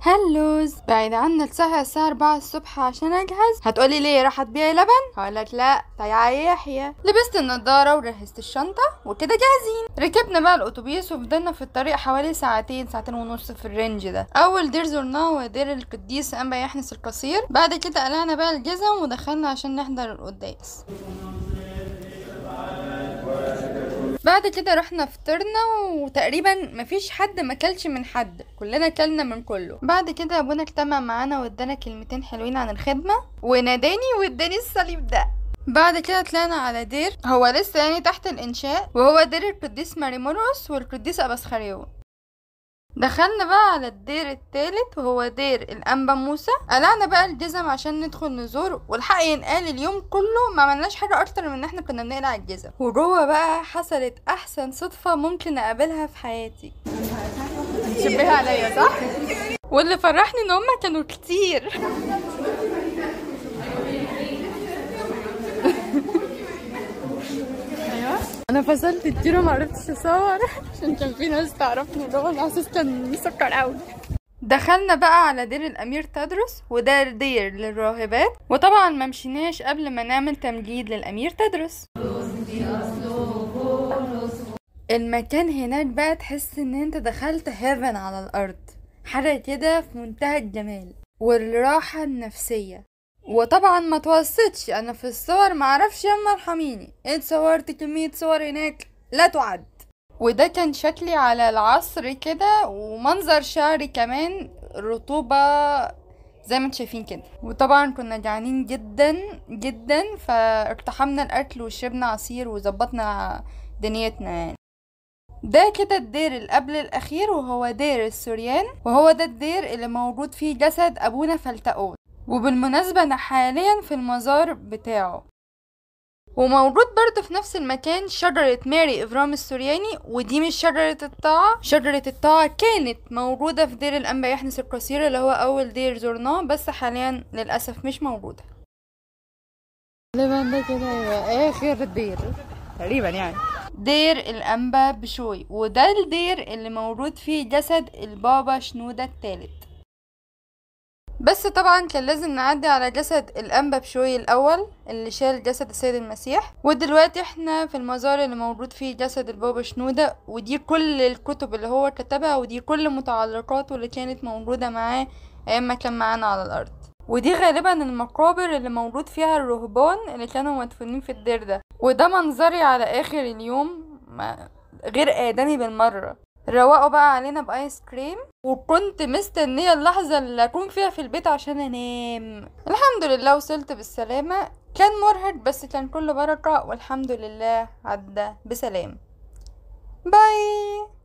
هلوز بعيد عنا الساعة 4 الصبح عشان اجهز. هتقولي ليه راح تبيعي لبن؟ هقولك لا، تعالى يا يحيى. لبست النضارة وجهزت الشنطة وكده جاهزين. ركبنا بقى الاتوبيس وفضلنا في الطريق حوالي ساعتين ونص في الرينج ده. اول دير زرناه هو دير القديس انبا يحنس القصير. بعد كده قلعنا بقى الجزم ودخلنا عشان نحضر القداس. بعد كده رحنا فطرنا وتقريبا مفيش حد مكلش من حد، كلنا كلنا من كله. بعد كده ابونا اجتمع معانا وادانا كلمتين حلوين عن الخدمة وناداني واداني الصليب ده. بعد كده طلعنا على دير هو لسه يعني تحت الانشاء، وهو دير القديس ماريموروس والقديس اباسخريون. دخلنا بقى على الدير التالت وهو دير الانبا موسى. قلعنا بقى الجزم عشان ندخل نزور، والحق ينقال اليوم كله ما عملناش حاجه اكتر من ان احنا كنا بنقلع الجزم. وجوه بقى حصلت احسن صدفه ممكن اقابلها في حياتي. شبهها عليا صح؟ واللي فرحني ان هما كانوا كتير. انا فصلت كتير وما عرفتش اصور عشان كان في ناس تعرفني جوه. الاحساس كان مسكر قوي. دخلنا بقى على دير الامير تدرس، وده دير للراهبات، وطبعا ما مشيناش قبل ما نعمل تمجيد للامير تدرس. المكان هناك بقى تحس ان انت دخلت هيفن على الارض، حاجه كده في منتهى الجمال والراحه النفسيه. وطبعا ما توسطش انا في الصور، معرفش يما ارحميني، اتصورت كمية صور هناك لا تعد. وده كان شكلي على العصر كده، ومنظر شعري كمان رطوبة زي ما انتم شايفين كده. وطبعا كنا جعانين جدا جدا، فاقتحمنا الاكل وشربنا عصير وظبطنا دنيتنا يعني. ده كده الدير اللي قبل الاخير وهو دير السوريان، وهو ده الدير اللي موجود فيه جسد ابونا فلتقون. وبالمناسبة انا حاليا في المزار بتاعه. وموجود برضه في نفس المكان شجرة ماري إفرام السورياني، ودي مش شجرة الطاعة. شجرة الطاعة كانت موجودة في دير الأنبا يحنس القصير اللي هو أول دير زرناه، بس حاليا للأسف مش موجودة. غالبا ده كده يبقى آخر دير تقريبا يعني. دير الأنبا بشوي، وده الدير اللي موجود فيه جسد البابا شنودة الثالث. بس طبعا كان لازم نعدي على جسد الانبا بشوي الاول اللي شال جسد السيد المسيح. ودلوقتي احنا في المزار اللي موجود فيه جسد البابا شنودة، ودي كل الكتب اللي هو كتبها، ودي كل متعلقاته اللي كانت موجودة معاه ايام ما كان معانا على الارض. ودي غالبا المقابر اللي موجود فيها الرهبان اللي كانوا مدفونين في الدير ده. وده منظري على اخر اليوم، غير ادمي بالمرة. روقوا بقى علينا بايس كريم، وكنت مستنية اللحظة اللي اكون فيها في البيت عشان انام. الحمد لله وصلت بالسلامة. كان مرهق بس كان كله بركة، والحمد لله عدى بسلام. باي.